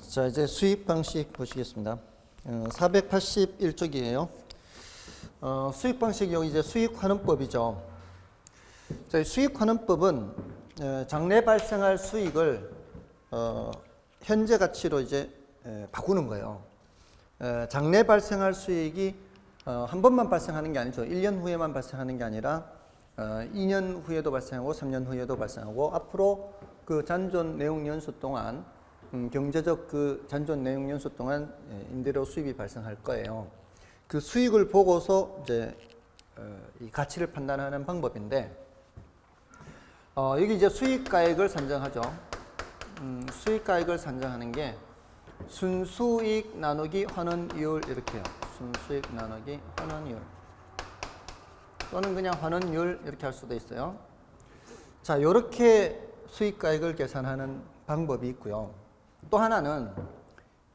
자, 이제 수익 방식 보시겠습니다. 481쪽이에요. 수익 방식이 여기 이제 수익 환원법이죠. 자, 수익 환원법은 장래 발생할 수익을 현재 가치로 이제 바꾸는 거예요. 장래 발생할 수익이 한 번만 발생하는 게 아니죠. 1년 후에만 발생하는 게 아니라 2년 후에도 발생하고 3년 후에도 발생하고 앞으로 그 잔존 내용 연수 동안 경제적 그 잔존 내용 연수 동안 임대료 수입이 발생할 거예요. 그 수익을 보고서 이제 이 가치를 판단하는 방법인데 여기 이제 수익가액을 산정하죠. 수익가액을 산정하는 게 순수익 나누기 환원이율 이렇게요. 순수익 나누기 환원이율 또는 그냥 환원율 이렇게 할 수도 있어요. 자, 이렇게 수익가액을 계산하는 방법이 있고요. 또 하나는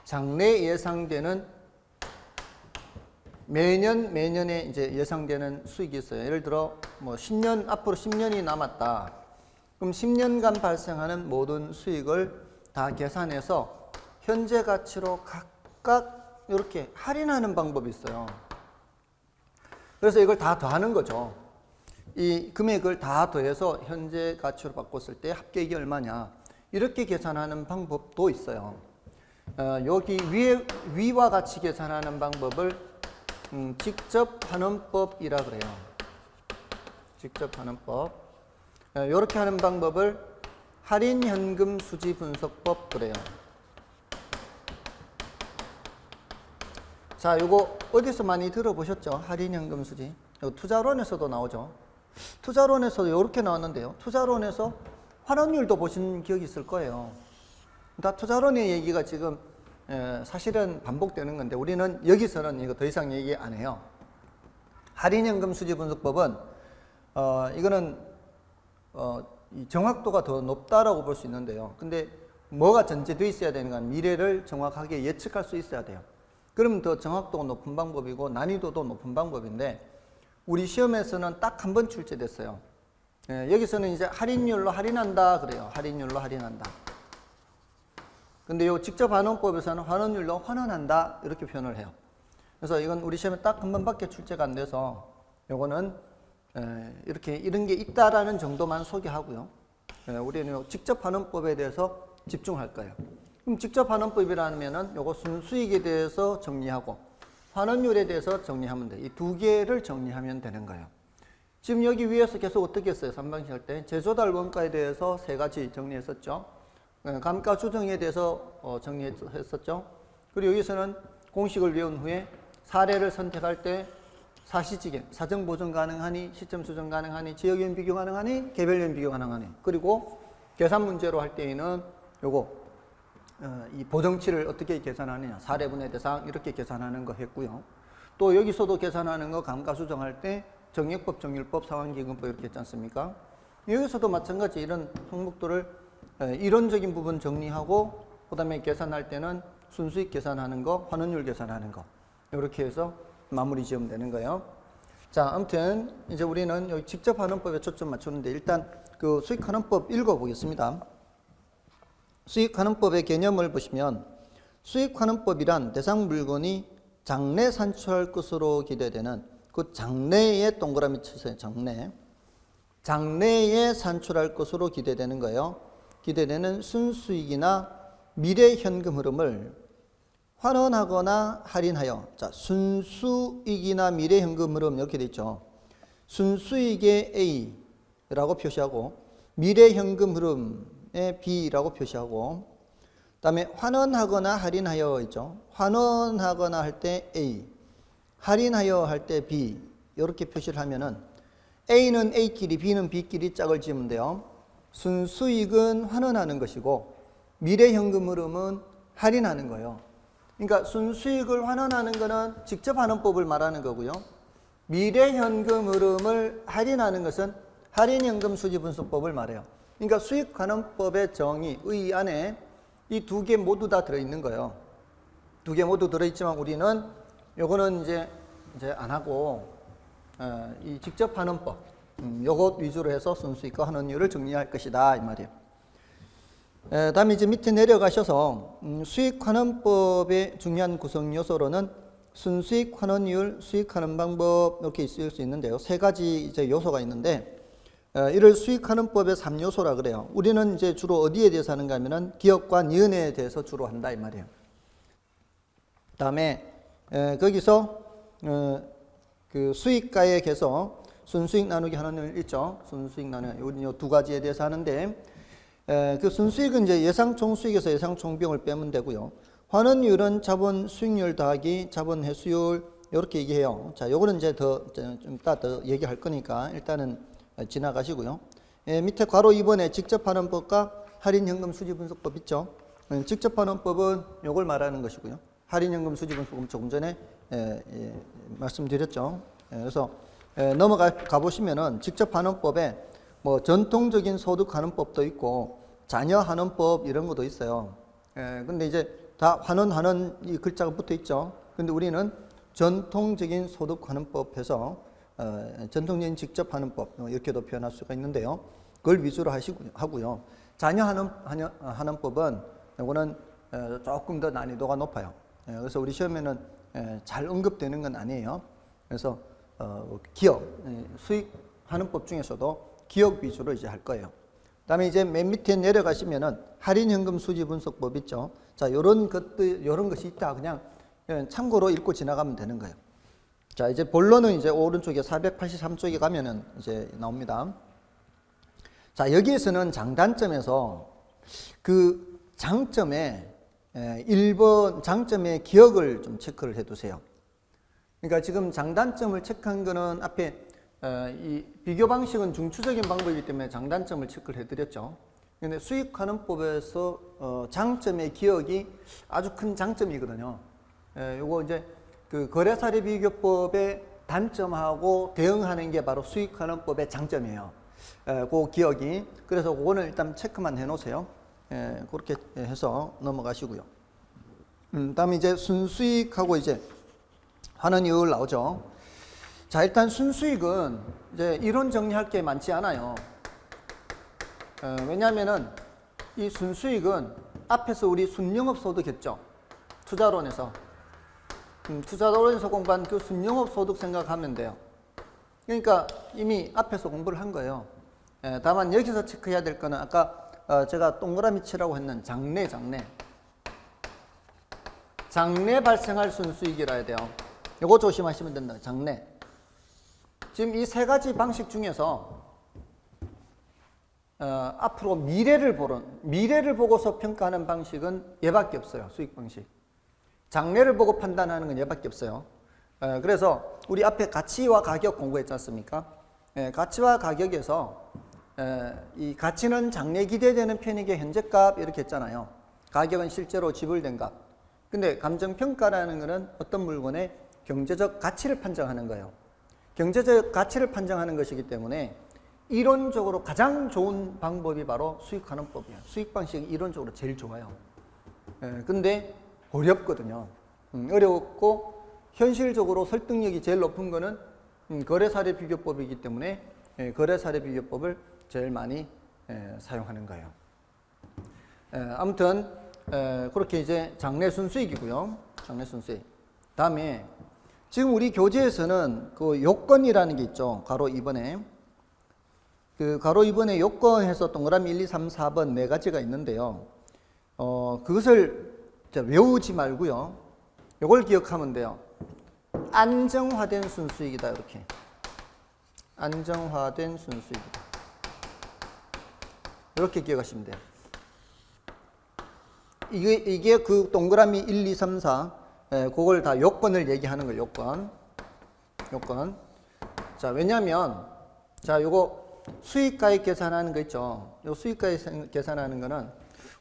장래 예상되는 매년에 이제 예상되는 수익이 있어요. 예를 들어 뭐 10년 앞으로 10년이 남았다. 그럼 10년간 발생하는 모든 수익을 다 계산해서 현재 가치로 각각 이렇게 할인하는 방법이 있어요. 그래서 이걸 다 더하는 거죠. 이 금액을 다 더해서 현재 가치로 바꿨을 때 합계액이 얼마냐 이렇게 계산하는 방법도 있어요. 여기 위와 같이 계산하는 방법을 직접 환원법이라 그래요. 직접 환원법. 이렇게 하는 방법을 할인현금 수지 분석법 그래요. 자, 요거 어디서 많이 들어보셨죠? 할인현금 수지. 요거 투자론에서도 나오죠. 투자론에서도 이렇게 나왔는데요. 투자론에서 환원율도 보신 기억이 있을 거예요. 다 투자론의 얘기가 지금 사실은 반복되는 건데 우리는 여기서는 이거 더 이상 얘기 안 해요. 할인연금 수지 분석법은 이거는 이 정확도가 더 높다라고 볼 수 있는데요. 근데 뭐가 전제되어 있어야 되는 건 미래를 정확하게 예측할 수 있어야 돼요. 그럼 더 정확도가 높은 방법이고 난이도도 높은 방법인데 우리 시험에서는 딱 한 번 출제됐어요. 여기서는 이제 할인율로 할인한다 그래요. 할인율로 할인한다. 근데 요 직접 환원법에서는 환원율로 환원한다 이렇게 표현을 해요. 그래서 이건 우리 시험에 딱 한 번밖에 출제가 안 돼서 요거는 이렇게 이런 게 있다라는 정도만 소개하고요. 우리는 직접 환원법에 대해서 집중할 거예요. 그럼 직접 환원법이라면은 요거 순수익에 대해서 정리하고 환원율에 대해서 정리하면 돼요. 이 두 개를 정리하면 되는 거예요. 지금 여기 위에서 계속 어떻게 했어요? 3방식 할 때 제조달 원가에 대해서 세 가지 정리했었죠. 감가 조정에 대해서 정리했었죠. 그리고 여기서는 공식을 외운 후에 사례를 선택할 때 사시지경, 사정 보정 가능하니, 시점 수정 가능하니, 지역연 비교 가능하니, 개별연 비교 가능하니. 그리고 계산 문제로 할 때에는 요거 이 보정치를 어떻게 계산하느냐, 사례분의 대상 이렇게 계산하는 거 했고요. 또 여기서도 계산하는 거 감가 수정할 때 정액법, 정률법, 상환기금법 이렇게 했지 않습니까? 여기서도 마찬가지 이런 항목들을 이론적인 부분 정리하고 그 다음에 계산할 때는 순수익 계산하는 거, 환원율 계산하는 거 이렇게 해서 마무리 지으면 되는 거예요. 자, 아무튼 이제 우리는 여기 직접 환원법에 초점 맞추는데 일단 그 수익 환원법 읽어보겠습니다. 수익 환원법의 개념을 보시면 수익 환원법이란 대상 물건이 장래 산출할 것으로 기대되는 그 장래에 동그라미 치세요. 장래에 산출할 것으로 기대되는 거예요. 기대되는 순수익이나 미래 현금 흐름을 환원하거나 할인하여. 자, 순수익이나 미래 현금 흐름 이렇게 돼 있죠. 순수익의 A라고 표시하고 미래 현금 흐름의 B라고 표시하고 그다음에 환원하거나 할인하여 있죠. 환원하거나 할 때 A, 할인하여 할 때 B 이렇게 표시를 하면은 A는 A끼리 B는 B끼리 짝을 지으면 돼요. 순수익은 환원하는 것이고 미래 현금 흐름은 할인하는 거예요. 그러니까 순수익을 환원하는 거는 직접 환원법을 말하는 거고요. 미래 현금 흐름을 할인하는 것은 할인현금 수지분석법을 말해요. 그러니까 수익 환원법의 정의, 의 안에 이 두 개 모두 다 들어있는 거예요. 두 개 모두 들어있지만 우리는 요거는 이제 안 하고 이 직접 환원법 요것 위주로 해서 순수익과 환원율을 정리할 것이다 이 말이에요. 다음에 이제 밑에 내려가셔서 수익환원법의 중요한 구성 요소로는 순수익 환원율, 수익하는 방법 이렇게 있을 수 있는데요. 세 가지 이제 요소가 있는데 이를 수익환원법의 3요소라 그래요. 우리는 이제 주로 어디에 대해서 하는가 하면은 기업과 니은에 대해서 주로 한다 이 말이에요. 다음에 거기서 그 수익가액에서 순수익 나누기 환원율 있죠. 순수익 나누기 우리 요 두 가지에 대해서 하는데 그 순수익은 이제 예상 총수익에서 예상 총비용을 빼면 되고요. 환원율은 자본 수익률 더하기 자본 회수율 이렇게 얘기해요. 자, 요거는 이제 좀 이따 더 얘기할 거니까 일단은 지나가시고요. 밑에 괄호 2번에 직접환원법과 할인현금 수지분석법 있죠. 직접환원법은 요걸 말하는 것이고요. 할인현금 수지분석법은 조금 전에 말씀드렸죠. 그래서 넘어가 보시면은 직접환원법에 뭐 전통적인 소득환원법도 있고 자녀환원법 이런 것도 있어요. 근데 이제 다 환원 이 글자가 붙어 있죠. 근데 우리는 전통적인 소득환원법 해서 전통적인 직접환원법 이렇게도 표현할 수가 있는데요. 그걸 위주로 하고요. 자녀환원법은 이거는 조금 더 난이도가 높아요. 그래서 우리 시험에는 잘 언급되는 건 아니에요. 그래서 기업 수익환원법 중에서도 기업 위주로 이제 할 거예요. 그다음에 이제 맨 밑에 내려가시면은 할인현금 수지분석법 있죠. 자, 요런 것이 있다. 그냥 참고로 읽고 지나가면 되는 거예요. 자, 이제 본론은 이제 오른쪽에 483쪽에 가면은 이제 나옵니다. 자, 여기에서는 장단점에서 그 장점의 1번 장점의 기억을 좀 체크를 해 두세요. 그러니까 지금 장단점을 체크한 거는 앞에 이 비교 방식은 중추적인 방법이기 때문에 장단점을 체크를 해드렸죠. 그런데 수익환원법에서 장점의 기억이 아주 큰 장점이거든요. 요거 이제 그 거래사례 비교법의 단점하고 대응하는 게 바로 수익환원법의 장점이에요. 그 기억이. 그래서 그거는 일단 체크만 해놓으세요. 그렇게 해서 넘어가시고요. 다음에 이제 순수익하고 이제 환원이율 나오죠. 자, 일단 순수익은 이제 이론 정리할 게 많지 않아요. 왜냐하면은 이 순수익은 앞에서 우리 순영업 소득 했죠. 투자론에서. 투자론에서 공부한 그 순영업 소득 생각하면 돼요. 그러니까 이미 앞에서 공부를 한 거예요. 다만 여기서 체크해야 될 거는 아까 제가 동그라미 치라고 했는 장래 발생할 순수익이라 해야 돼요. 요거 조심하시면 된다. 장래. 지금 이 세 가지 방식 중에서 앞으로 미래를 보고서 평가하는 방식은 얘밖에 없어요. 수익 방식. 장래를 보고 판단하는 건 얘밖에 없어요. 그래서 우리 앞에 가치와 가격 공부했지 않습니까? 가치와 가격에서 이 가치는 장래 기대되는 편익의 현재값 이렇게 했잖아요. 가격은 실제로 지불된 값. 근데 감정평가라는 것은 어떤 물건의 경제적 가치를 판정하는 거예요. 경제적 가치를 판정하는 것이기 때문에 이론적으로 가장 좋은 방법이 바로 수익환원법이에요. 수익 방식이 이론적으로 제일 좋아요. 근데 어렵거든요. 어렵고 현실적으로 설득력이 제일 높은 거는 거래사례 비교법이기 때문에 거래사례 비교법을 제일 많이 사용하는 거예요. 아무튼 그렇게 이제 장래 순수익이고요. 장래 순수익. 다음에 지금 우리 교재에서는 그 요건이라는 게 있죠. 괄호 2번에. 그 괄호 2번에 요건해서 동그라미 1, 2, 3, 4번 네 가지가 있는데요. 그것을 외우지 말고요. 요걸 기억하면 돼요. 안정화된 순수익이다. 이렇게. 안정화된 순수익이다. 이렇게 기억하시면 돼요. 이게 그 동그라미 1, 2, 3, 4 그걸 다 요건을 얘기하는 거예요. 요건. 자, 왜냐면 자, 요거 수익가액 계산하는 거 있죠. 요 수익가액 계산하는 거는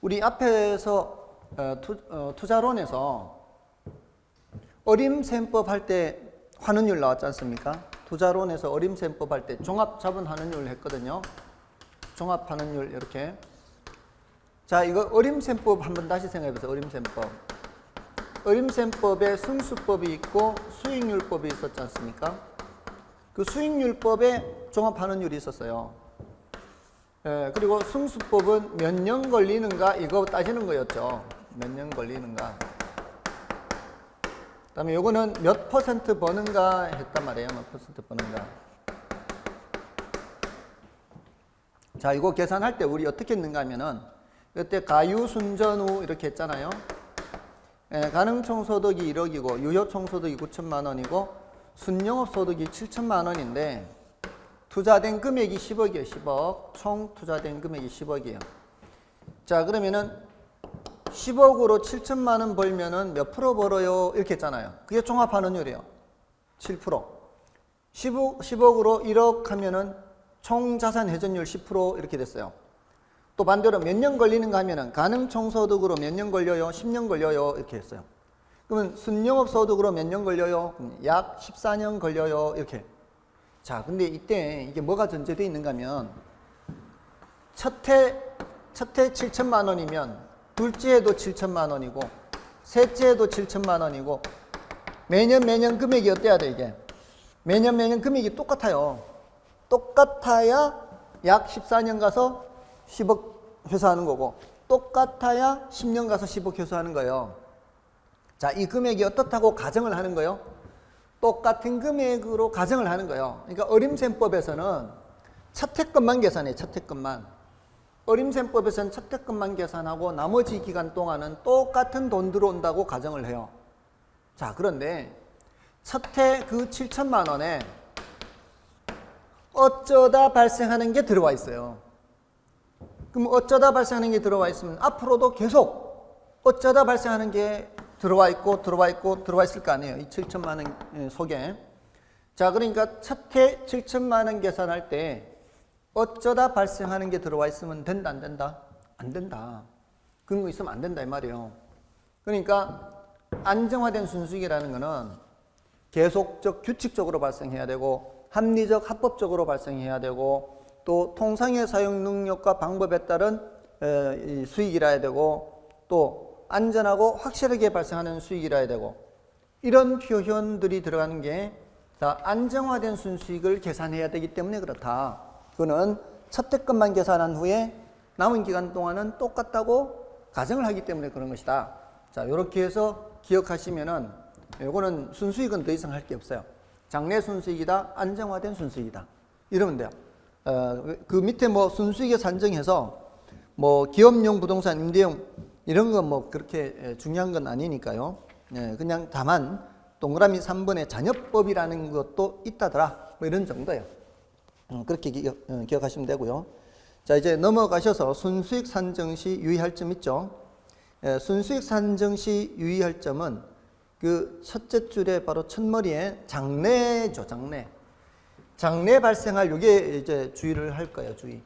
우리 앞에서 투자론에서 어림셈법 할 때 환원율 나왔지 않습니까? 투자론에서 어림셈법 할 때 종합자본 환원율 했거든요. 종합환원율 이렇게. 자, 이거 어림셈법 한번 다시 생각해 보세요. 어림셈법. 어림셈법에 승수법이 있고 수익률법이 있었지 않습니까? 그 수익률법에 종합환원율이 있었어요. 그리고 승수법은 몇 년 걸리는가 이거 따지는 거였죠. 몇 년 걸리는가. 그 다음에 요거는 몇 퍼센트 버는가 했단 말이에요. 몇 퍼센트 버는가. 자, 이거 계산할 때 우리 어떻게 했는가 하면은 이때 가유순전후 이렇게 했잖아요. 가능총소득이 1억이고 유효총소득이 9천만 원이고 순영업소득이 7천만 원인데 투자된 금액이 10억이에요. 10억. 총 투자된 금액이 10억이에요. 자, 그러면은 10억으로 7천만 원 벌면은 몇 프로 벌어요? 이렇게 했잖아요. 그게 종합환원율이에요. 7%. 10억으로 1억 하면은 총 자산 회전율 10% 이렇게 됐어요. 또 반대로 몇 년 걸리는가 하면은 가능총소득으로 몇 년 걸려요? 10년 걸려요. 이렇게 했어요. 그러면 순영업소득으로 몇 년 걸려요? 약 14년 걸려요. 이렇게. 자, 근데 이때 이게 뭐가 전제되어 있는가 하면 첫해 7천만 원이면 둘째 해도 7천만 원이고 셋째 해도 7천만 원이고 매년 금액이 어때야 돼 이게? 매년 금액이 똑같아요. 똑같아야 약 14년 가서 10억 회수하는 거고 똑같아야 10년 가서 10억 회수하는 거예요. 자, 이 금액이 어떻다고 가정을 하는 거예요? 똑같은 금액으로 가정을 하는 거예요. 그러니까 어림셈법에서는 첫해 것만 계산해요. 첫해 것만. 어림셈법에서는 첫해 것만 계산하고 나머지 기간 동안은 똑같은 돈 들어온다고 가정을 해요. 자, 그런데 첫해 그 7천만 원에 어쩌다 발생하는 게 들어와 있어요. 그럼 어쩌다 발생하는 게 들어와 있으면 앞으로도 계속 어쩌다 발생하는 게 들어와 있을 거 아니에요. 이 7천만 원 속에. 자, 그러니까 첫해 7천만 원 계산할 때 어쩌다 발생하는 게 들어와 있으면 된다, 안 된다? 안 된다. 그런 거 있으면 안 된다, 이 말이에요. 그러니까 안정화된 순수익이라는 거는 계속적, 규칙적으로 발생해야 되고 합리적, 합법적으로 발생해야 되고 또 통상의 사용 능력과 방법에 따른 수익이라 해야 되고 또 안전하고 확실하게 발생하는 수익이라 해야 되고 이런 표현들이 들어가는 게 다 안정화된 순수익을 계산해야 되기 때문에 그렇다. 그거는 첫해 것만 계산한 후에 남은 기간 동안은 똑같다고 가정을 하기 때문에 그런 것이다. 자, 이렇게 해서 기억하시면은 요거는 순수익은 더 이상 할 게 없어요. 장래 순수익이다, 안정화된 순수익이다. 이러면 돼요. 그 밑에 뭐 순수익에 산정해서 뭐 기업용 부동산, 임대용 이런 건 뭐 그렇게 중요한 건 아니니까요. 그냥 다만 동그라미 3번에 잔여법이라는 것도 있다더라. 뭐 이런 정도예요. 그렇게 기억하시면 되고요. 자, 이제 넘어가셔서 순수익 산정 시 유의할 점 있죠. 순수익 산정 시 유의할 점은 그 첫째 줄에 바로 첫머리에 장래죠, 장래. 장래 발생할 요게 이제 주의를 할 거예요, 주의.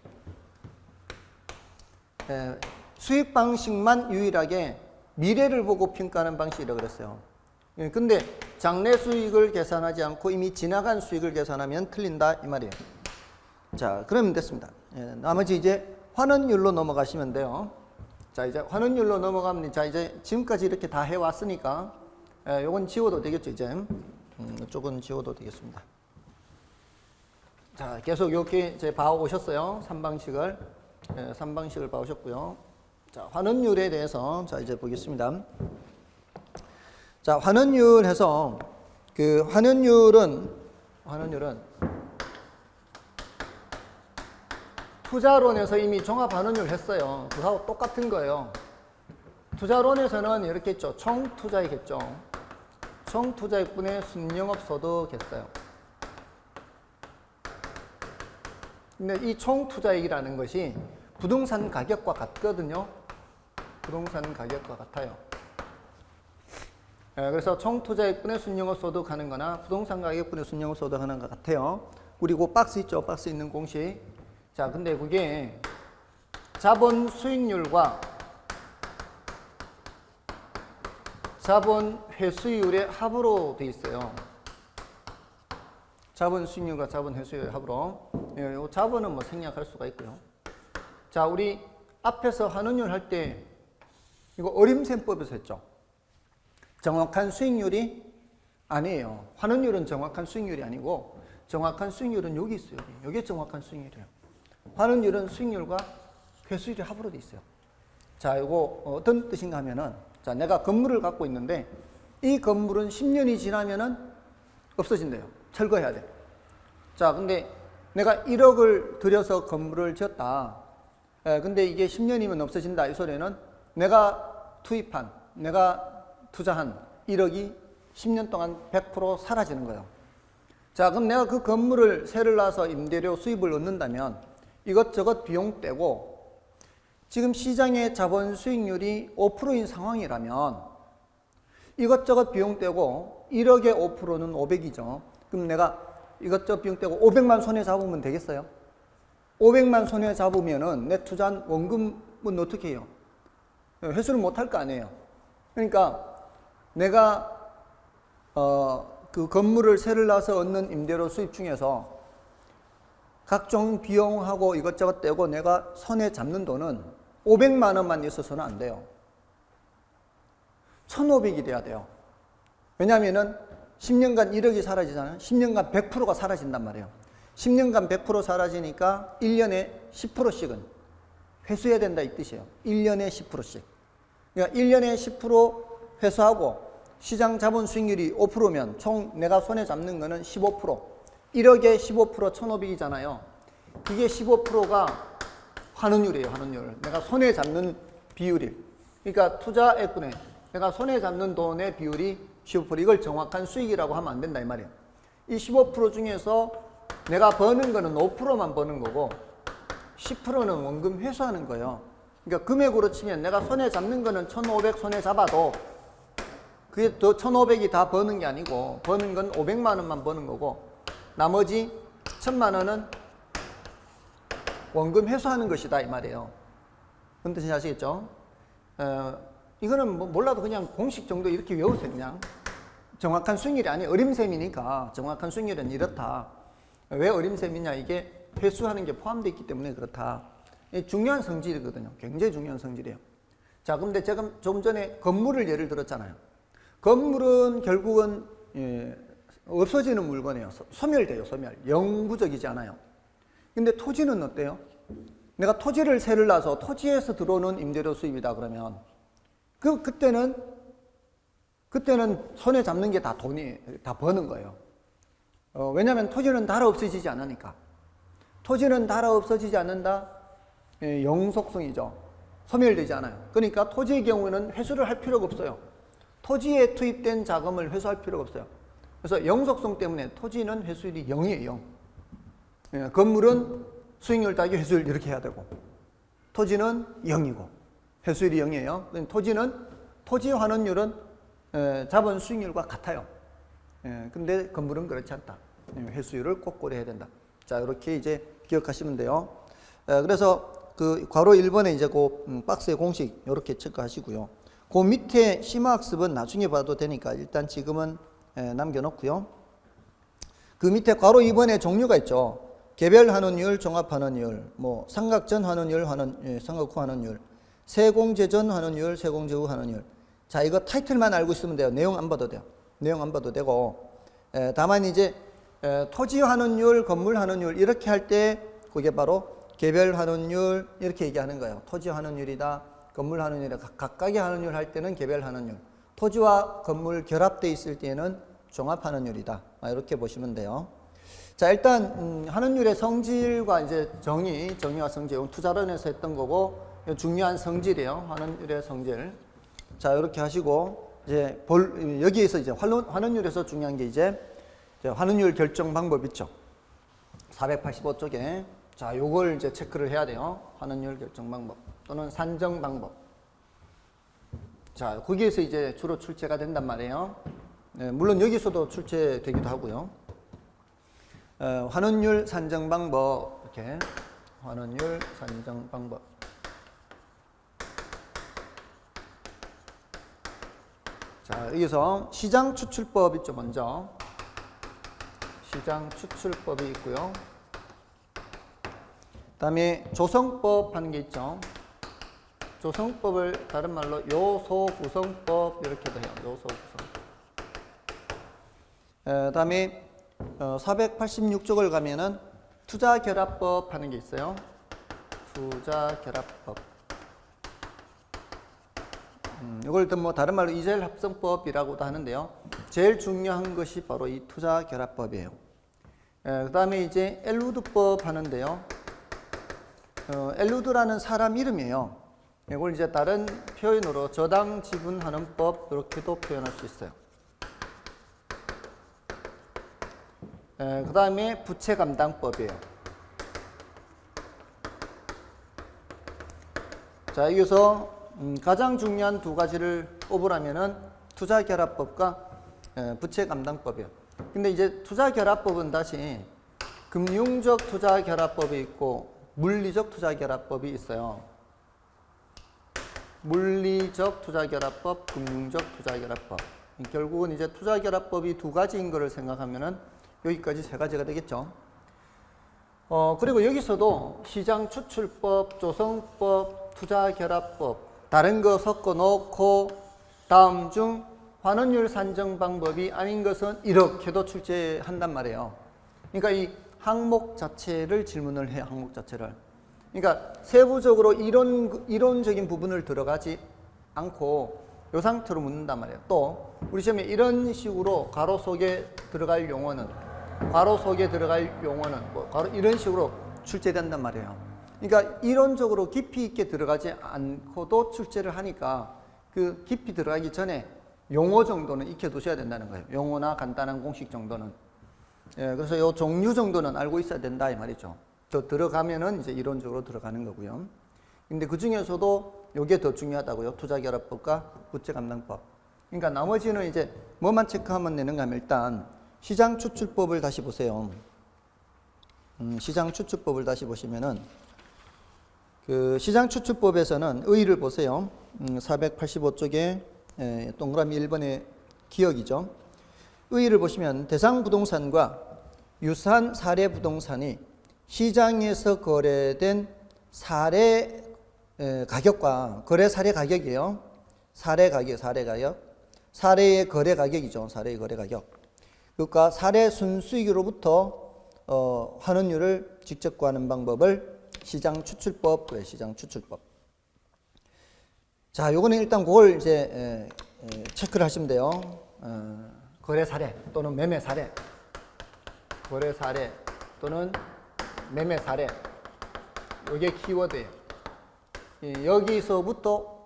수익 방식만 유일하게 미래를 보고 평가하는 방식이라고 그랬어요. 근데 장래 수익을 계산하지 않고 이미 지나간 수익을 계산하면 틀린다 이 말이에요. 자, 그러면 됐습니다. 나머지 이제 환원율로 넘어가시면 돼요. 자, 이제 환원율로 넘어가면 자, 이제 지금까지 이렇게 다 해왔으니까 요건 지워도 되겠죠, 이제. 이쪽은 지워도 되겠습니다. 자, 계속 이렇게 이제 봐오셨어요. 3방식을. 3방식을 봐오셨고요. 자, 환원율에 대해서 자, 이제 보겠습니다. 자, 환원율 해서 그 환원율은 투자론에서 이미 종합 환원율 했어요. 그거하고 똑같은 거예요. 투자론에서는 이렇게 했죠. 총 투자액 했죠. 총 투자액분의 순영업 소득 했어요. 근데 이 총 투자액이라는 것이 부동산 가격과 같거든요. 부동산 가격과 같아요. 그래서 총 투자액분의 순영업 소득 하는 거나 부동산 가격분의 순영업 소득 하는 것 같아요. 그리고 박스 있죠. 박스 있는 공식. 자, 근데 그게 자본 수익률과 자본 회수율의 합으로 돼 있어요. 자본 수익률과 자본 회수율의 합으로. 이 자본은 뭐 생략할 수가 있고요. 자, 우리 앞에서 환원율 할 때 이거 어림셈법에서 했죠. 정확한 수익률이 아니에요. 환원율은 정확한 수익률이 아니고 정확한 수익률은 여기 있어요. 여기. 이게 정확한 수익률이에요. 환원율은 수익률과 회수율이 합으로 돼 있어요. 자, 이거 어떤 뜻인가 하면은, 자, 내가 건물을 갖고 있는데 이 건물은 10년이 지나면은 없어진대요. 철거해야 돼. 자, 근데 내가 1억을 들여서 건물을 지었다. 근데 이게 10년이면 없어진다. 이 소리는 내가 투입한, 내가 투자한 1억이 10년 동안 100% 사라지는 거예요. 자, 그럼 내가 그 건물을 세를 놔서 임대료 수입을 얻는다면 이것저것 비용 떼고 지금 시장의 자본 수익률이 5%인 상황이라면 이것저것 비용 떼고 1억에 5%는 500이죠. 그럼 내가 이것저것 비용 떼고 500만 손에 잡으면 되겠어요? 500만 손에 잡으면은 내 투자한 원금은 어떻게 해요? 회수를 못 할 거 아니에요. 그러니까 내가 그 건물을 세를 놔서 얻는 임대료 수입 중에서 각종 비용하고 이것저것 떼고 내가 손에 잡는 돈은 500만 원만 있어서는 안 돼요. 1,500이 돼야 돼요. 왜냐하면은 10년간 1억이 사라지잖아요. 10년간 100%가 사라진단 말이에요. 10년간 100% 사라지니까 1년에 10%씩은 회수해야 된다 이 뜻이에요. 1년에 10%씩. 그러니까 1년에 10% 회수하고 시장 자본 수익률이 5%면 총 내가 손에 잡는 거는 15%. 1억에 15% 1,500이잖아요. 그게 15%가 환원율이에요. 환원율. 내가 손에 잡는 비율이. 그러니까 투자액분에 내가 손에 잡는 돈의 비율이 15%. 이걸 정확한 수익이라고 하면 안 된다 이 말이에요. 이 15% 중에서 내가 버는 거는 5%만 버는 거고 10%는 원금 회수하는 거예요. 그러니까 금액으로 치면 내가 손에 잡는 거는 1,500 손에 잡아도 그게 더 1,500이 다 버는 게 아니고 버는 건 500만 원만 버는 거고 나머지 1,000만 원은 원금 회수하는 것이다 이 말이에요. 무슨 뜻인지 아시겠죠? 이거는 뭐 몰라도 그냥 공식 정도 이렇게 외우세요. 그냥 정확한 수익률이 아니 어림셈이니까 정확한 수익률은 이렇다. 왜 어림셈이냐? 이게 회수하는 게 포함되어 있기 때문에 그렇다. 중요한 성질이거든요. 굉장히 중요한 성질이에요. 자, 근데 제가 좀 전에 건물을 예를 들었잖아요. 건물은 결국은 없어지는 물건이에요. 소멸돼요. 소멸. 영구적이지 않아요. 근데 토지는 어때요? 내가 토지를 세를 놔서 토지에서 들어오는 임대료 수입이다 그러면 그때는 손에 잡는 게 다 돈이 다 버는 거예요. 왜냐하면 토지는 달아 없어지지 않으니까. 토지는 달아 없어지지 않는다. 영속성이죠. 소멸되지 않아요. 그러니까 토지의 경우는 회수를 할 필요가 없어요. 토지에 투입된 자금을 회수할 필요가 없어요. 그래서 영속성 때문에 토지는 회수율이 0이에요. 0. 건물은 수익률 따기 회수율 이렇게 해야 되고 토지는 0이고 회수율이 0이에요. 토지 환원율은 자본 수익률과 같아요. 근데 건물은 그렇지 않다. 회수율을 꼭 고려해야 된다. 자, 이렇게 이제 기억하시면 돼요. 그래서 그 괄호 1번에 이제 그 박스의 공식 이렇게 체크하시고요. 그 밑에 심화학습은 나중에 봐도 되니까 일단 지금은 남겨놓고요. 그 밑에 괄호 2번에 종류가 있죠. 개별 환원율, 종합 환원율, 뭐 삼각전 환원율, 삼각 후 환원율, 세공제 전 환원율, 세공제 후 환원율. 자, 이거 타이틀만 알고 있으면 돼요. 내용 안 봐도 돼요. 내용 안 봐도 되고. 다만 이제 토지 환원율, 건물 환원율 이렇게 할 때 그게 바로 개별 환원율 이렇게 얘기하는 거예요. 토지 환원율이다, 건물 환원율이다. 각각의 환원율 할 때는 개별 환원율. 토지와 건물 결합되어 있을 때는 종합 환원율이다. 이렇게 보시면 돼요. 자, 일단 환원율의 성질과 이제 정의와 성질, 투자론에서 했던 거고 중요한 성질이에요. 환원율의 성질. 자, 이렇게 하시고 이제 여기에서 이제 환원율에서 중요한 게 이제 환원율 결정 방법 있죠. 485쪽에 자, 요걸 이제 체크를 해야 돼요. 환원율 결정 방법 또는 산정 방법. 자, 거기에서 이제 주로 출제가 된단 말이에요. 물론 여기서도 출제되기도 하고요. 환원율 산정 방법 이렇게 환원율 산정 방법. 자, 여기서 시장 추출법 있죠. 먼저 시장 추출법이 있고요. 그다음에 조성법 하는 게 있죠. 조성법을 다른 말로 요소 구성법 이렇게도 해요. 요소 구성법. 그다음에 486쪽을 가면은 투자 결합법 하는 게 있어요. 투자결합법. 이걸 또 뭐 다른 말로 이자율 합성법이라고도 하는데요. 제일 중요한 것이 바로 이 투자결합법이에요. 그 다음에 이제 엘우드법 하는데요. 엘우드라는 사람 이름이에요. 이걸 이제 다른 표현으로 저당 지분하는 법 이렇게도 표현할 수 있어요. 그 다음에 부채 감당법이에요. 자, 여기서 가장 중요한 두 가지를 꼽으라면은 투자결합법과 부채 감당법이에요. 근데 이제 투자결합법은 다시 금융적 투자결합법이 있고 물리적 투자결합법이 있어요. 물리적 투자결합법, 금융적 투자결합법. 결국은 이제 투자결합법이 두 가지인 것을 생각하면은 여기까지 세 가지가 되겠죠. 그리고 여기서도 시장 추출법, 조성법, 투자결합법, 다른 거 섞어 놓고 다음 중 환원율 산정 방법이 아닌 것은 이렇게도 출제한단 말이에요. 그러니까 이 항목 자체를 질문을 해요. 항목 자체를. 그러니까 세부적으로 이론적인 부분을 들어가지 않고 이 상태로 묻는단 말이에요. 또 우리 시험에 이런 식으로 괄호 속에 들어갈 용어는 괄호 속에 들어갈 용어는 뭐 괄호 이런 식으로 출제된단 말이에요. 그러니까 이론적으로 깊이 있게 들어가지 않고도 출제를 하니까 그 깊이 들어가기 전에 용어 정도는 익혀두셔야 된다는 거예요. 용어나 간단한 공식 정도는. 그래서 요 종류 정도는 알고 있어야 된다 이 말이죠. 더 들어가면은 이제 이론적으로 들어가는 거고요. 근데 그 중에서도 요게 더 중요하다고요. 투자결합법과 부채감당법. 그러니까 나머지는 이제 뭐만 체크하면 되는가 하면 일단 시장 추출법을 다시 보세요. 시장 추출법을 다시 보시면은 그 시장 추출법에서는 의의를 보세요. 485쪽에 동그라미 1번의 기억이죠. 의의를 보시면 대상 부동산과 유사한 사례 부동산이 시장에서 거래된 사례 가격과 거래 사례 가격이에요. 사례 가격. 사례의 거래 가격이죠. 사례의 거래 가격. 그러니까 사례 순수익으로부터 환원율을 직접 구하는 방법을 시장 추출법, 그래, 시장 추출법. 자, 요거는 일단 그걸 이제 체크를 하시면 돼요. 거래 사례 또는 매매 사례, 거래 사례 또는 매매 사례. 요게 키워드예요. 여기서부터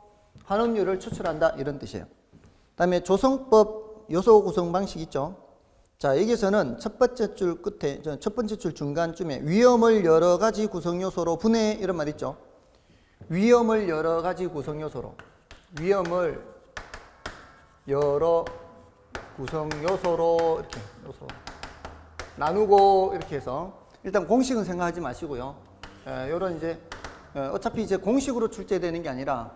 환원율을 추출한다 이런 뜻이에요. 그다음에 조성법 요소 구성 방식 있죠. 자, 여기서는 첫 번째 줄 끝에, 첫 번째 줄 중간쯤에 위험을 여러 가지 구성 요소로 분해 이런 말 있죠. 위험을 여러 가지 구성 요소로, 위험을 여러 구성 요소로 이렇게 요소 나누고 이렇게 해서 일단 공식은 생각하지 마시고요. 요런 이제 어차피 이제 공식으로 출제되는 게 아니라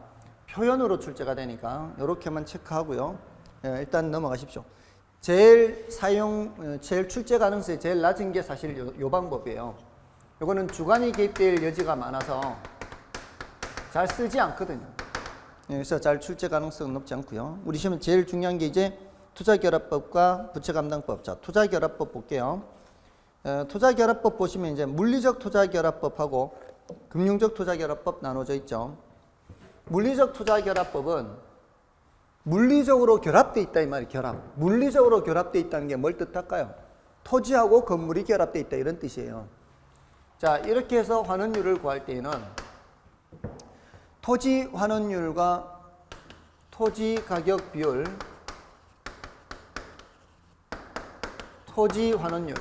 표현으로 출제가 되니까 이렇게만 체크하고요. 일단 넘어가십시오. 제일 출제 가능성이 제일 낮은 게 사실 요 방법이에요. 요거는 주관이 개입될 여지가 많아서 잘 쓰지 않거든요. 그래서 잘 출제 가능성은 높지 않고요. 우리 시험은 제일 중요한 게 이제 투자결합법과 부채감당법. 자, 투자결합법 볼게요. 투자결합법 보시면 이제 물리적 투자결합법하고 금융적 투자결합법 나눠져 있죠. 물리적 투자결합법은 물리적으로 결합되어 있다 이 말이에요. 결합. 물리적으로 결합되어 있다는 게 뭘 뜻할까요? 토지하고 건물이 결합되어 있다 이런 뜻이에요. 자, 이렇게 해서 환원율을 구할 때에는 토지 환원율과 토지 가격 비율, 토지 환원율.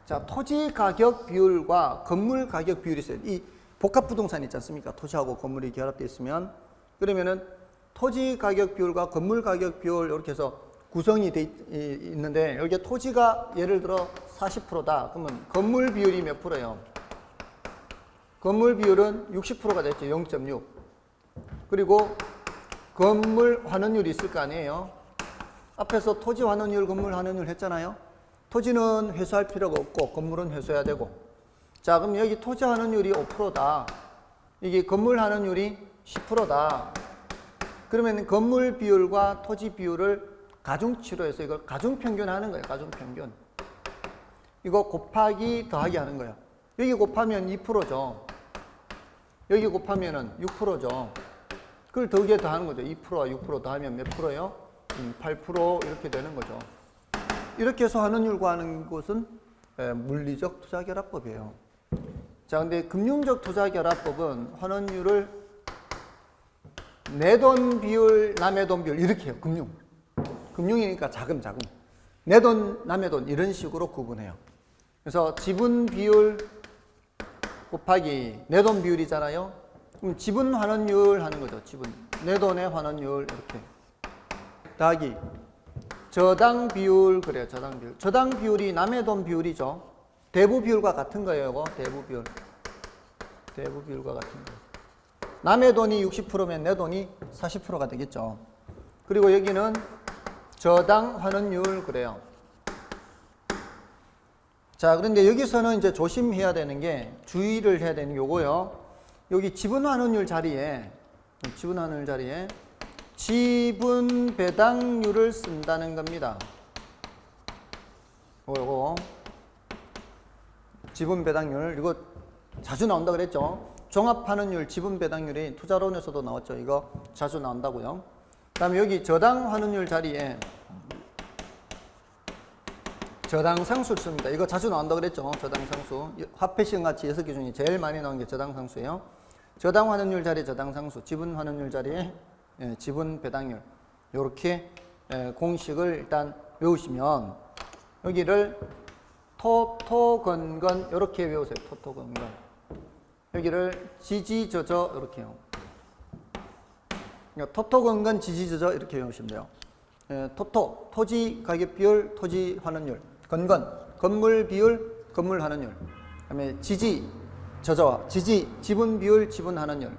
자, 토지 가격 비율과 건물 가격 비율이 있어요. 이 복합 부동산 있지 않습니까? 토지하고 건물이 결합되어 있으면 그러면은 토지 가격 비율과 건물 가격 비율 이렇게 해서 구성이 돼 있는데 여기에 토지가 예를 들어 40%다. 그러면 건물 비율이 몇 프로예요? 건물 비율은 60%가 됐죠. 0.6. 그리고 건물 환원율이 있을 거 아니에요. 앞에서 토지 환원율, 건물 환원율 했잖아요. 토지는 회수할 필요가 없고 건물은 회수해야 되고. 자, 그럼 여기 토지 환원율이 5%다. 이게 건물 환원율이 10%다. 그러면 건물 비율과 토지 비율을 가중치로 해서 이걸 가중평균 하는 거예요. 가중평균. 이거 곱하기 더하기 하는 거예요. 여기 곱하면 2%죠. 여기 곱하면은 6%죠. 그걸 더하게 더하는 거죠. 2%와 6% 더하면 몇 프로요? 8% 이렇게 되는 거죠. 이렇게 해서 환원율 구하는 것은 물리적 투자결합법이에요. 자, 근데 금융적 투자결합법은 환원율을 내 돈 비율, 남의 돈 비율 이렇게 해요. 금융이니까 자금. 내 돈, 남의 돈 이런 식으로 구분해요. 그래서 지분 비율 곱하기 내 돈 비율이잖아요. 그럼 지분 환원율 하는 거죠. 내 돈의 환원율 이렇게 더하기 저당 비율, 그래요. 저당 비율이 남의 돈 비율이죠. 대부 비율과 같은 거예요. 이거 대부 비율과 같은 거. 남의 돈이 60%면 내 돈이 40%가 되겠죠. 그리고 여기는 저당 환원율, 그래요. 자, 그런데 여기서는 이제 조심해야 되는 게, 주의를 해야 되는 게 요거요. 여기 지분 환원율 자리에 지분 배당률을 쓴다는 겁니다. 요거 지분 배당률, 이거 자주 나온다 그랬죠. 종합 환원율, 지분 배당률이 투자론에서도 나왔죠. 이거 자주 나온다고요. 그다음에 여기 저당 환원율 자리에 저당 상수를 씁니다. 이거 자주 나온다 그랬죠. 저당 상수. 화폐 시험 같이 6개 중에 제일 많이 나온 게 저당 상수예요. 저당 환원율 자리에 저당 상수, 지분 환원율 자리에 지분 배당률. 이렇게 공식을 일단 외우시면, 여기를 토토건건 이렇게 외우세요. 토토건건. 여기를 지지저저 이렇게요. 토토건건 지지저저 이렇게 외우시면 돼요. 토지 가격 비율, 토지 환원율. 건건, 건물 비율, 건물 환원율. 그다음에 저저, 지분 비율, 지분 환원율.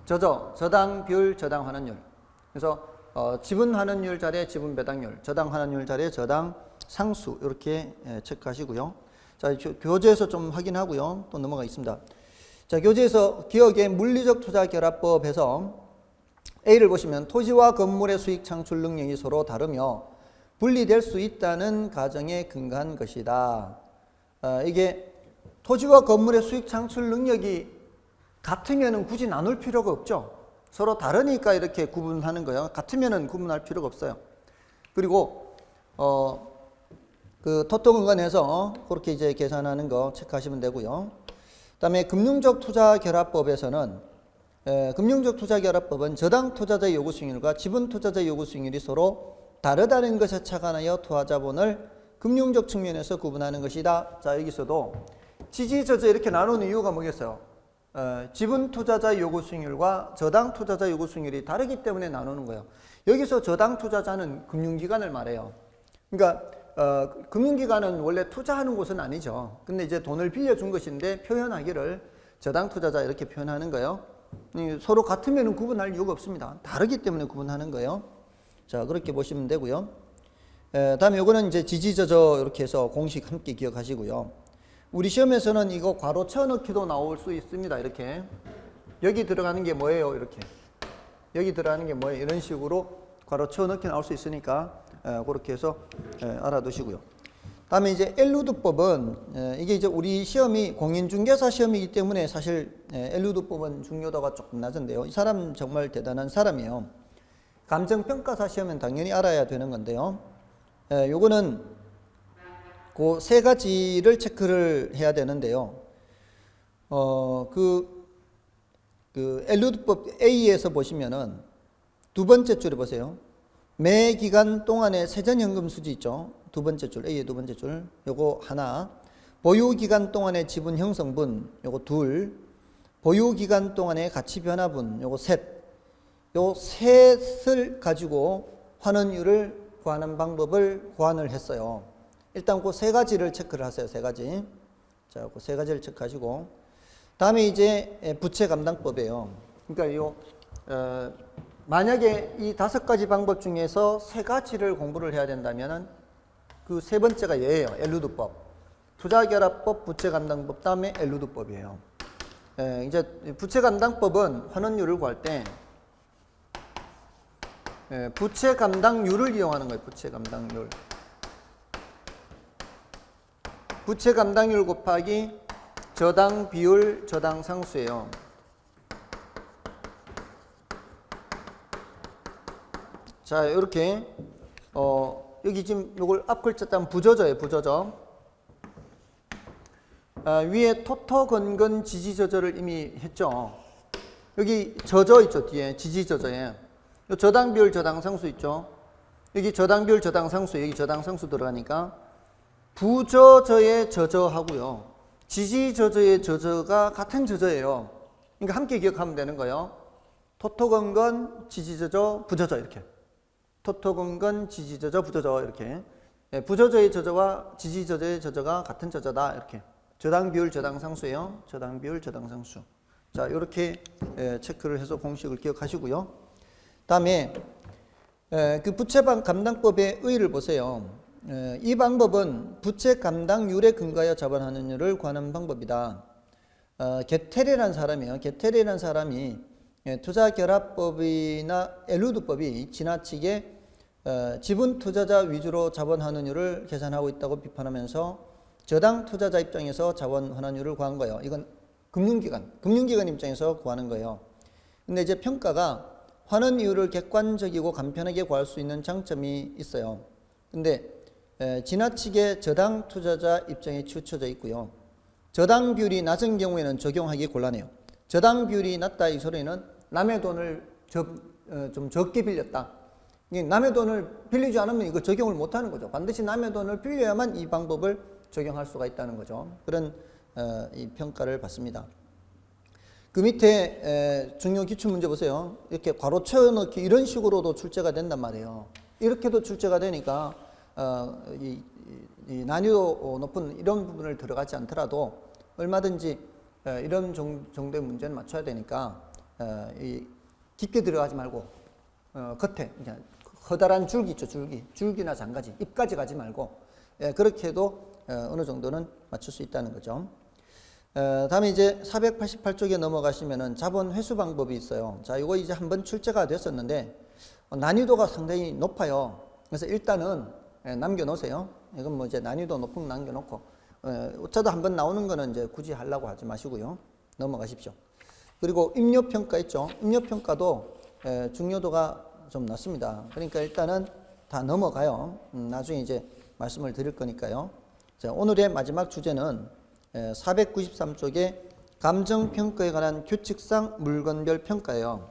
저당 비율, 저당 환원율. 그래서 지분 환원율 자리에 지분 배당률, 저당 환원율 자리에 저당 상수, 이렇게 체크하시고요. 자, 교재에서 좀 확인하고요. 또 넘어가겠습니다. 자, 교재에서 기억의 물리적 투자 결합법에서 A를 보시면 토지와 건물의 수익 창출 능력이 서로 다르며 분리될 수 있다는 가정에 근거한 것이다. 이게 토지와 건물의 수익 창출 능력이 같으면 굳이 나눌 필요가 없죠. 서로 다르니까 이렇게 구분하는 거예요. 같으면 구분할 필요가 없어요. 그리고 그 토토근간에서 그렇게 이제 계산하는 거 체크하시면 되고요. 그다음에 금융적 투자 결합법에서는 금융적 투자 결합법은 저당 투자자의 요구 수익률과 지분 투자자의 요구 수익률이 서로 다르다는 것에 착안하여 투자자본을 금융적 측면에서 구분하는 것이다. 자, 여기서도 지지저저 이렇게 나누는 이유가 뭐겠어요? 지분 투자자의 요구 수익률과 저당 투자자의 요구 수익률이 다르기 때문에 나누는 거예요. 여기서 저당 투자자는 금융기관을 말해요. 그러니까 금융기관은 원래 투자하는 곳은 아니죠. 근데 이제 돈을 빌려준 것인데 표현하기를 저당 투자자 이렇게 표현하는 거예요. 서로 같으면 구분할 이유가 없습니다. 다르기 때문에 구분하는 거예요. 자, 그렇게 보시면 되고요. 다음에 요거는 이제 지지저저 이렇게 해서 공식 함께 기억하시고요. 우리 시험에서는 이거 괄호 쳐넣기도 나올 수 있습니다. 이렇게 여기 들어가는 게 뭐예요? 이렇게 여기 들어가는 게 뭐예요? 이런 식으로 괄호 쳐넣기 나올 수 있으니까 그렇게 해서 알아두시고요. 다음에 이제 엘루드법은 이게 이제 우리 시험이 공인중개사 시험이기 때문에 사실 엘루드법은 중요도가 조금 낮은데요. 이 사람 정말 대단한 사람이에요. 감정평가사 시험은 당연히 알아야 되는 건데요. 요거는 그 세 가지를 체크를 해야 되는데요. 그 엘루드법 A에서 보시면은 두 번째 줄에 보세요. 매 기간 동안의 세전현금 수지 있죠. 두 번째 줄, A의 두 번째 줄, 요거 하나. 보유기간 동안의 지분 형성분, 요거 둘. 보유기간 동안의 가치변화분, 요거 셋. 요 셋을 가지고 환원율을 구하는 방법을 고안을 했어요. 일단 그 세 가지를 체크를 하세요. 세 가지. 자, 그 세 가지를 체크하시고. 다음에 이제 부채 감당법이에요. 그러니까 만약에 이 5가지 방법 중에서 3가지를 공부를 해야 된다면은 그 세 번째가 얘예요. 엘루드법. 투자결합법, 부채감당법, 다음에 엘루드법이에요. 이제 부채감당법은 환원율을 구할 때 부채감당률을 이용하는 거예요. 부채감당률. 부채감당률 곱하기 저당 비율, 저당 상수예요. 자, 이렇게 여기 지금 요걸 앞 글자 따면 부저저예요. 부저저. 위에 토토 건건 지지 저저를 이미 했죠. 여기 저저 있죠. 뒤에 지지 저저에 요 저당 비율, 저당 상수 있죠. 여기 저당 비율, 저당 상수, 여기 저당 상수 들어가니까 부저저의 저저하고요. 지지 저저의 저저가 같은 저저예요. 그러니까 함께 기억하면 되는 거예요. 토토 건건 지지 저저 부저저 이렇게. 토토 건건 지지 저저 부저저 이렇게. 부저저의 저저와 지지 저저의 저저가 같은 저저다 이렇게. 저당 비율, 저당 상수예요. 저당 비율, 저당 상수. 자, 이렇게 체크를 해서 공식을 기억하시고요. 다음에 그 부채 감당법의 의의를 보세요. 이 방법은 부채 감당률에 근거하여 자본환원율을 구하는 방법이다. 게테레라는 사람이에요. 게테레라는 사람이 투자결합법이나 엘루드법이 지나치게 지분 투자자 위주로 자본환원율을 계산하고 있다고 비판하면서 저당 투자자 입장에서 자본환원율을 구한 거예요. 이건 금융기관 입장에서 구하는 거예요. 근데 이제 평가가 환원 이율을 객관적이고 간편하게 구할 수 있는 장점이 있어요. 근데 지나치게 저당 투자자 입장에 치우쳐져 있고요. 저당 비율이 낮은 경우에는 적용하기 곤란해요. 저당 비율이 낮다 이 소리는 남의 돈을 좀 적게 빌렸다. 남의 돈을 빌리지 않으면 이거 적용을 못하는 거죠. 반드시 남의 돈을 빌려야만 이 방법을 적용할 수가 있다는 거죠. 그런 이 평가를 받습니다. 그 밑에 중요 기출문제 보세요. 이렇게 괄호 채워넣기 이런 식으로도 출제가 된단 말이에요. 이렇게도 출제가 되니까 이 난이도 높은 이런 부분을 들어가지 않더라도 얼마든지 이런 정도의 문제는 맞춰야 되니까 깊게 들어가지 말고 겉에 그냥 커다란 줄기 있죠. 줄기나 장가지 잎까지 가지 말고 그렇게 해도 어느 정도는 맞출 수 있다는 거죠. 다음에 이제 488쪽에 넘어가시면은 자본 회수 방법이 있어요. 자, 이거 이제 한번 출제가 됐었는데 난이도가 상당히 높아요. 그래서 일단은 남겨놓으세요. 이건 뭐 이제 난이도 높은 거 남겨놓고 어쩌다 한번 나오는 거는 이제 굳이 하려고 하지 마시고요. 넘어가십시오. 그리고 임료평가 있죠. 임료평가도 중요도가 좀 낮습니다. 그러니까 일단은 다 넘어가요. 나중에 이제 말씀을 드릴 거니까요. 자, 오늘의 마지막 주제는 493쪽에 감정평가에 관한 규칙상 물건별 평가예요.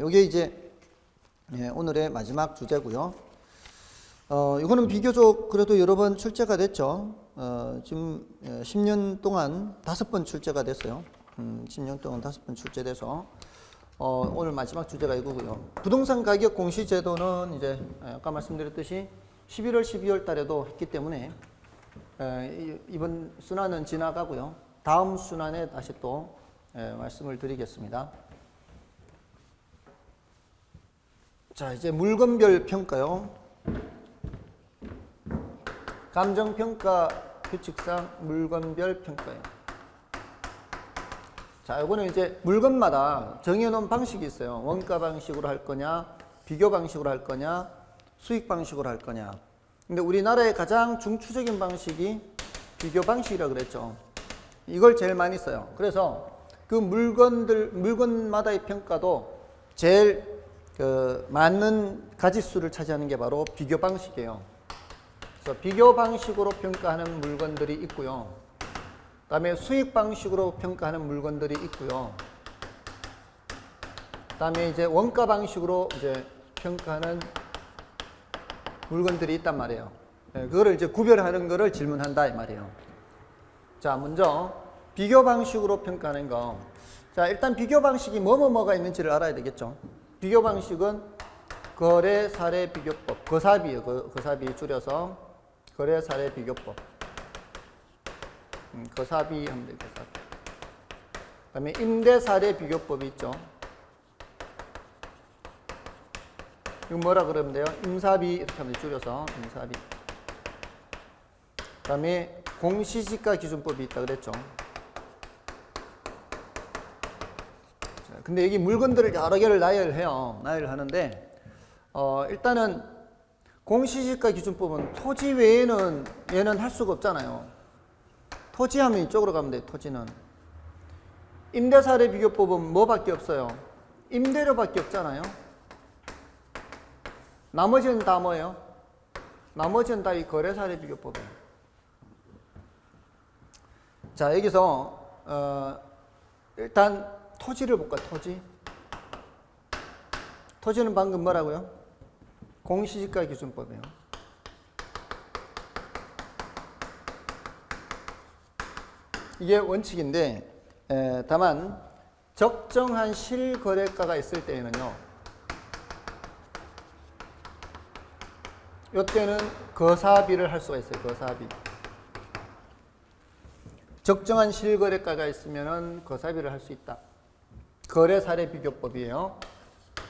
이게 이제 오늘의 마지막 주제고요. 이거는 비교적 그래도 여러 번 출제가 됐죠. 지금 10년 동안 5번 출제가 됐어요. 10년 동안 5번 출제돼서 오늘 마지막 주제가 이거고요. 부동산 가격 공시 제도는 이제 아까 말씀드렸듯이 11월, 12월 달에도 했기 때문에 이번 순환은 지나가고요. 다음 순환에 다시 또 말씀을 드리겠습니다. 자, 이제 물건별 평가요. 감정평가 규칙상 물건별 평가예요. 자, 이거는 이제 물건마다 정해놓은 방식이 있어요. 원가 방식으로 할 거냐, 비교 방식으로 할 거냐, 수익 방식으로 할 거냐. 근데 우리나라의 가장 중추적인 방식이 비교 방식이라고 그랬죠. 이걸 제일 많이 써요. 그래서 그 물건마다의 평가도 제일 많은 가지수를 차지하는 게 바로 비교 방식이에요. 그래서 비교 방식으로 평가하는 물건들이 있고요. 그 다음에 수익 방식으로 평가하는 물건들이 있고요. 그 다음에 이제 원가 방식으로 이제 평가하는 물건들이 있단 말이에요. 그거를 이제 구별하는 거를 질문한다 이 말이에요. 자, 먼저 비교 방식으로 평가하는 거. 자, 일단 비교 방식이 뭐가 있는지를 알아야 되겠죠. 비교 방식은 거래 사례 비교법, 거사비예요. 거사비 줄여서 거래 사례 비교법. 거사비 하면 돼요. 거사비. 그다음에 임대 사례 비교법이 있죠. 이거 뭐라 그러면 돼요? 임사비 이렇게 하면 줄여서 임사비. 그 다음에 공시지가 기준법이 있다 그랬죠. 자, 근데 여기 물건들을 여러 개를 나열해요. 나열하는데 일단은 공시지가 기준법은 토지 외에는 얘는 할 수가 없잖아요. 토지하면 이쪽으로 가면 돼요. 토지는. 임대사례 비교법은 뭐밖에 없어요? 임대료밖에 없잖아요. 나머지는 다 뭐예요? 나머지는 다 이 거래사례 비교법이에요. 자, 여기서 일단 토지를 볼까요? 토지. 토지는 방금 뭐라고요? 공시지가 기준법이에요. 이게 원칙인데 다만 적정한 실거래가가 있을 때에는요, 이때는 거사비를 할 수가 있어요. 거사비. 적정한 실거래가가 있으면은 거사비를 할 수 있다. 거래사례 비교법이에요.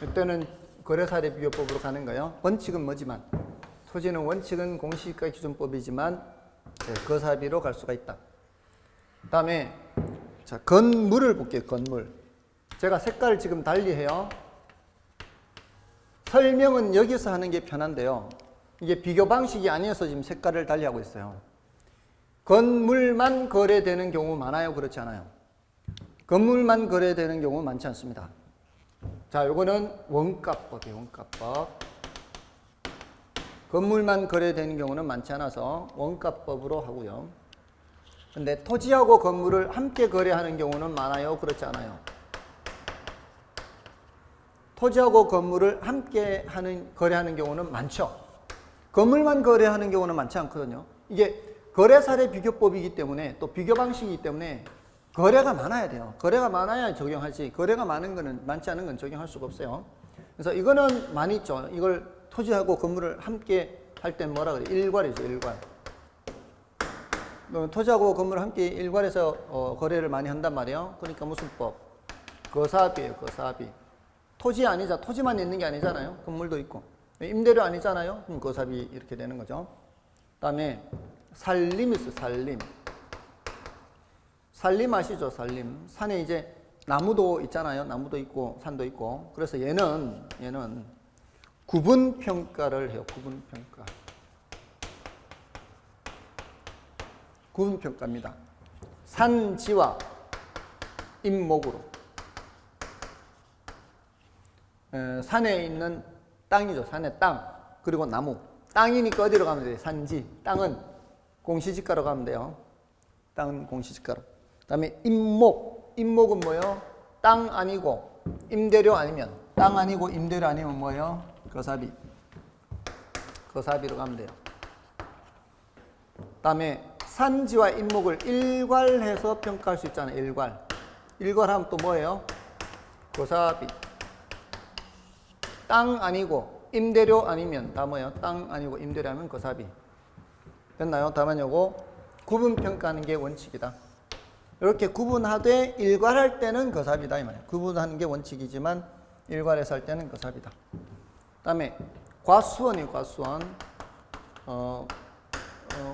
이때는 거래사례 비교법으로 가는 거예요. 원칙은 뭐지만, 토지는 원칙은 공시지가 기준법이지만 거사비로 갈 수가 있다. 다음에 자, 건물을 볼게요. 건물. 제가 색깔을 지금 달리해요. 설명은 여기서 하는 게 편한데요, 이게 비교 방식이 아니어서 지금 색깔을 달리하고 있어요. 건물만 거래되는 경우 많아요? 그렇지 않아요? 건물만 거래되는 경우 많지 않습니다. 자, 요거는 원가법이에요. 원가법. 건물만 거래되는 경우는 많지 않아서 원가법으로 하고요. 근데 토지하고 건물을 함께 거래하는 경우는 많아요? 그렇지 않아요? 토지하고 건물을 함께 거래하는 경우는 많죠. 건물만 거래하는 경우는 많지 않거든요. 이게 거래사례 비교법이기 때문에, 또 비교 방식이기 때문에 거래가 많아야 돼요. 거래가 많아야 적용하지, 거래가 많지 않은 건 적용할 수가 없어요. 그래서 이거는 많이 있죠. 이걸 토지하고 건물을 함께 할 땐 뭐라 그래요? 일괄이죠. 일괄. 토지하고 건물을 함께 일괄해서 거래를 많이 한단 말이에요. 그러니까 무슨 법? 거사비예요. 거사비. 토지 아니자, 토지만 있는 게 아니잖아요. 건물도 있고. 임대료 아니잖아요. 그럼 거사비 이렇게 되는 거죠. 그다음에 살림이 있어요. 살림. 살림 아시죠? 살림. 산에 이제 나무도 있잖아요. 나무도 있고 산도 있고. 그래서 얘는 구분평가를 해요. 구분평가. 구분평가입니다. 산지와 임목으로. 산에 있는 땅이죠. 산의 땅. 그리고 나무. 땅이니까 어디로 가면 돼요? 산지. 땅은 공시지가로 가면 돼요. 땅은 공시지가로. 그 다음에 임목. 임목은 뭐예요? 땅 아니고 임대료 아니면, 땅 아니고 임대료 아니면 뭐예요? 거사비. 거사비로 가면 돼요. 그 다음에 산지와 임목을 일괄해서 평가할 수 있잖아요. 일괄. 일괄하면 또 뭐예요? 거사비. 땅 아니고 임대료 아니면 다 뭐예요? 땅 아니고 임대료 하면 거사비. 됐나요? 다만 요거 구분평가하는 게 원칙이다. 이렇게 구분하되 일괄할 때는 거사비다 이 말이에요. 구분하는 게 원칙이지만 일괄해서 할 때는 거사비다. 다음에 과수원이에요. 과수원.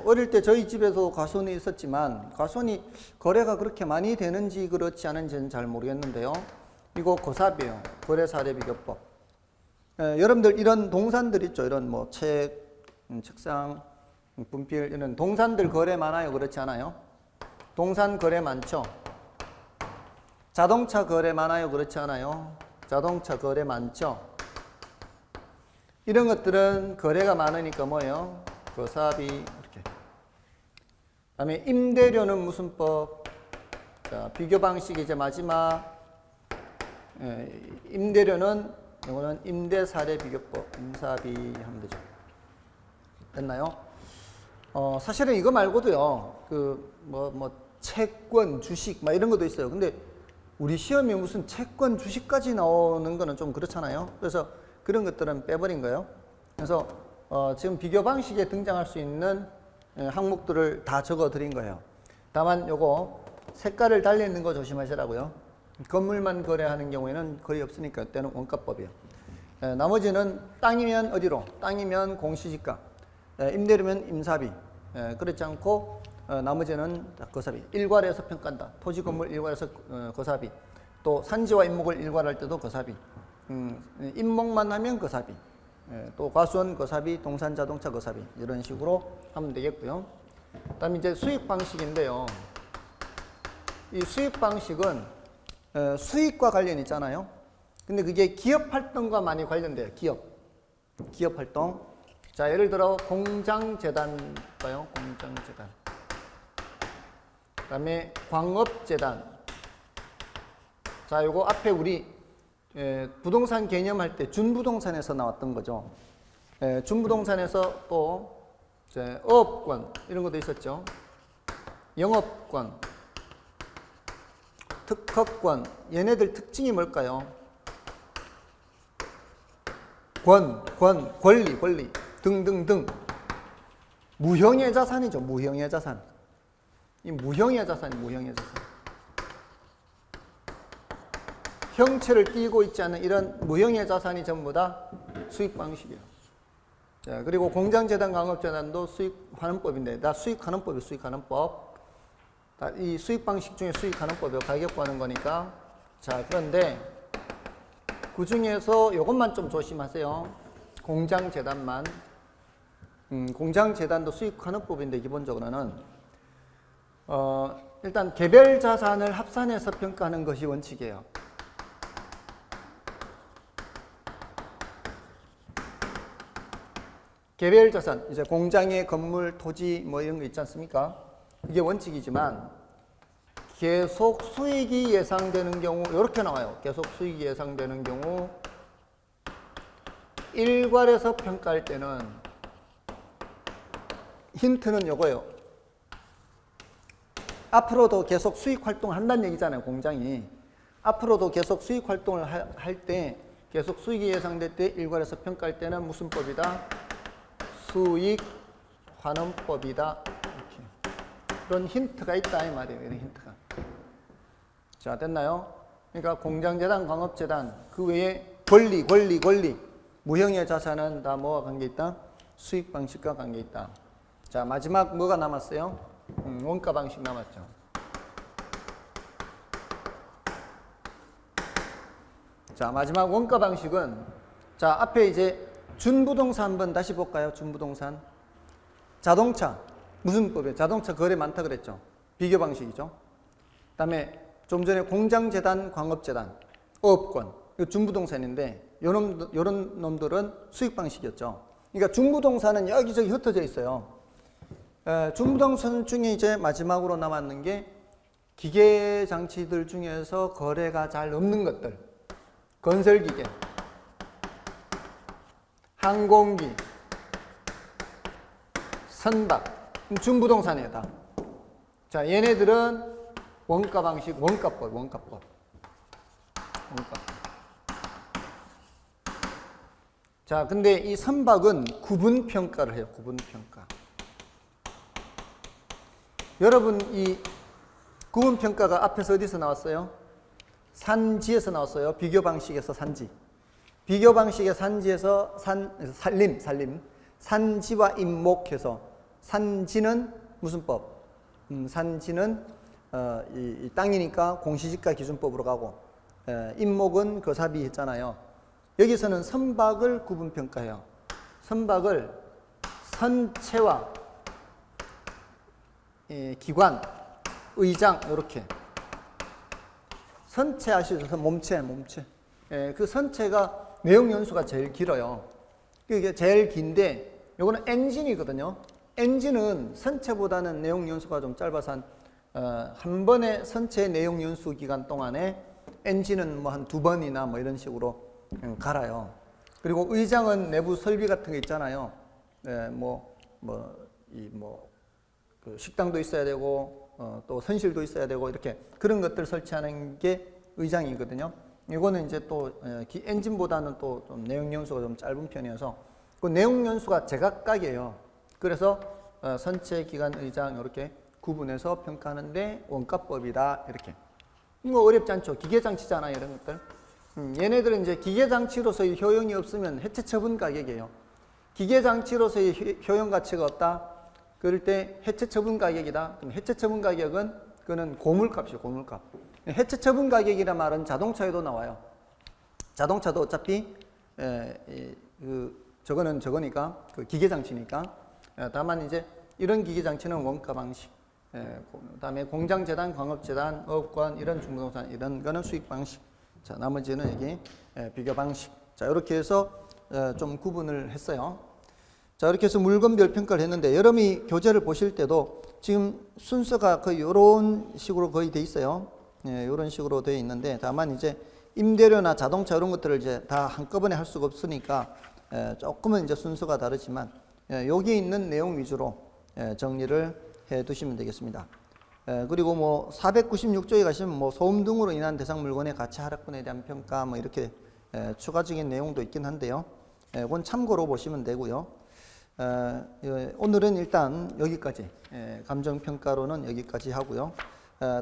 어릴 때 저희 집에도 과수원이 있었지만 과수원이 거래가 그렇게 많이 되는지 그렇지 않은지는 잘 모르겠는데요. 이거 거사비예요. 거래사례비교법. 여러분들 이런 동산들 있죠. 이런 뭐 책상, 분필 이런 동산들 거래 많아요? 그렇지 않아요? 동산 거래 많죠? 자동차 거래 많아요? 그렇지 않아요? 자동차 거래 많죠? 이런 것들은 거래가 많으니까 뭐예요? 거사비 이렇게. 그다음에 임대료는 무슨 법? 자, 비교 방식이 이제 마지막. 임대료는 이거는 임대사례비교법, 임사비 하면 되죠. 됐나요? 사실은 이거 말고도요, 채권, 주식, 막 이런 것도 있어요. 근데 우리 시험에 무슨 채권, 주식까지 나오는 거는 좀 그렇잖아요. 그래서 그런 것들은 빼버린 거예요. 그래서 지금 비교 방식에 등장할 수 있는 항목들을 다 적어 드린 거예요. 다만 요거 색깔을 달리는 거 조심하시라고요. 건물만 거래하는 경우에는 거의 없으니까 그때는 원가법이에요. 나머지는 땅이면 어디로? 땅이면 공시지가, 임대료면 임사비. 그렇지 않고 나머지는 거사비. 일괄해서 평가한다. 토지 건물 일괄해서 거사비. 또 산지와 임목을 일괄할 때도 거사비. 임목만 하면 거사비. 또 과수원 거사비, 동산 자동차 거사비. 이런 식으로 하면 되겠고요. 그다음에 이제 수익 방식인데요. 이 수익 방식은 수익과 관련이 있잖아요. 근데 그게 기업 활동과 많이 관련돼요. 기업 활동. 자, 예를 들어 공장재단 볼까요? 공장재단. 그다음에 광업재단. 자, 요거 앞에 우리 부동산 개념할 때 준부동산에서 나왔던 거죠. 준부동산에서 또 이제 어업권 이런 것도 있었죠. 영업권, 특허권. 얘네들 특징이 뭘까요? 권리 등등등. 무형의 자산이죠. 무형의 자산. 이 무형의 자산이 무형의 자산. 형체를 띠고 있지 않은 이런 무형의 자산이 전부 다 수익 방식이에요. 자, 그리고 공장재단, 광업재단도 수익환원법인데, 다 수익환원법이 수익환원법. 이 수익 방식 중에 수익환원법이요. 가격 구하는 거니까. 자, 그런데 그 중에서 이것만 좀 조심하세요. 공장재단만. 공장재단도 수익환원법인데 기본적으로는 일단 개별 자산을 합산해서 평가하는 것이 원칙이에요. 개별 자산, 이제 공장의 건물, 토지 뭐 이런 거 있지 않습니까? 이게 원칙이지만 계속 수익이 예상되는 경우 이렇게 나와요. 계속 수익이 예상되는 경우 일괄해서 평가할 때는 힌트는 이거예요. 앞으로도 계속 수익 활동을 한다는 얘기잖아요. 공장이. 앞으로도 계속 수익 활동을 할 때 계속 수익이 예상될 때 일괄해서 평가할 때는 무슨 법이다? 수익 환원법이다. 이렇게. 그런 힌트가 있다 이 말이에요. 이런 힌트가. 자, 됐나요? 그러니까 공장재단, 광업재단 그 외에 권리. 무형의 자산은 다 뭐와 관계 있다? 수익 방식과 관계 있다. 자, 마지막 뭐가 남았어요? 원가 방식 남았죠. 자, 마지막 원가 방식은 자, 앞에 이제 준부동산 한번 다시 볼까요? 준부동산. 자동차. 무슨 법이에요? 자동차 거래 많다 그랬죠. 비교 방식이죠. 그 다음에 좀 전에 공장재단, 광업재단, 어업권. 이거 준부동산인데 요런 놈들은 수익 방식이었죠. 그러니까 준부동산은 여기저기 흩어져 있어요. 준부동산 중에 이제 마지막으로 남았는 게 기계 장치들 중에서 거래가 잘 없는 것들. 건설기계, 항공기, 선박, 준부동산이에요, 다. 자, 얘네들은 원가 방식, 원가법. 자, 근데 이 선박은 구분평가를 해요, 구분평가. 여러분, 이 구분평가가 앞에서 어디서 나왔어요? 산지에서 나왔어요. 비교 방식에서 산지. 비교 방식의 산지에서 산림. 산지와 임목해서 산지는 무슨 법? 산지는 이 땅이니까 공시지가 기준법으로 가고 임목은 거사비 했잖아요. 여기서는 선박을 구분평가해요. 선박을 선체와 기관, 의장 이렇게. 선체 아시죠? 몸체. 그 선체가 내용 연수가 제일 길어요. 이게 제일 긴데 요거는 엔진이거든요. 엔진은 선체보다는 내용 연수가 좀 짧아서 한 번의 선체 내용 연수 기간 동안에 엔진은 뭐 한 2번이나 뭐 이런 식으로 갈아요. 그리고 의장은 내부 설비 같은 게 있잖아요. 그 식당도 있어야 되고 또 선실도 있어야 되고 이렇게 그런 것들 설치하는 게 의장이거든요. 이거는 이제 또 엔진보다는 또 좀 내용 연수가 좀 짧은 편이어서 그 내용 연수가 제각각이에요. 그래서 선체, 기관, 의장 이렇게 구분해서 평가하는데 원가법이다 이렇게. 이거 어렵지 않죠. 기계장치잖아요, 이런 것들. 얘네들은 이제 기계장치로서의 효용이 없으면 해체 처분 가격이에요. 기계장치로서의 효용 가치가 없다. 그럴 때 해체 처분 가격이다. 그럼 해체 처분 가격은 그거는 고물값이죠, 고물값. 해체 처분 가격이란 말은 자동차에도 나와요. 자동차도 어차피 저거는 저거니까 그 기계장치니까. 다만 이제 이런 기기장치는 원가 방식. 그다음에 공장재단, 광업재단, 어업관 이런 중부동산 이런 거는 수익 방식. 자, 나머지는 여기 비교 방식. 자, 이렇게 해서 좀 구분을 했어요. 자, 이렇게 해서 물건별 평가를 했는데 여러분이 교재를 보실 때도 지금 순서가 거의 이런 식으로 거의 돼 있어요. 이런 식으로 되어 있는데 다만 이제 임대료나 자동차 이런 것들을 이제 다 한꺼번에 할 수가 없으니까 조금은 이제 순서가 다르지만 여기 있는 내용 위주로 정리를 해 두시면 되겠습니다. 그리고 뭐 496조에 가시면 뭐 소음 등으로 인한 대상 물건의 가치 하락분에 대한 평가 뭐 이렇게 추가적인 내용도 있긴 한데요. 그건 참고로 보시면 되고요. 오늘은 일단 여기까지 감정평가로는 여기까지 하고요.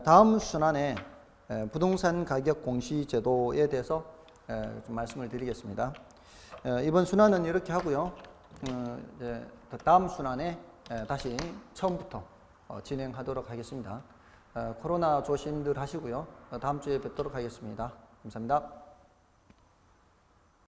다음 순환에 부동산 가격 공시 제도에 대해서 좀 말씀을 드리겠습니다. 이번 순환은 이렇게 하고요. 다음 순환에 다시 처음부터 진행하도록 하겠습니다. 코로나 조심들 하시고요. 다음 주에 뵙도록 하겠습니다. 감사합니다.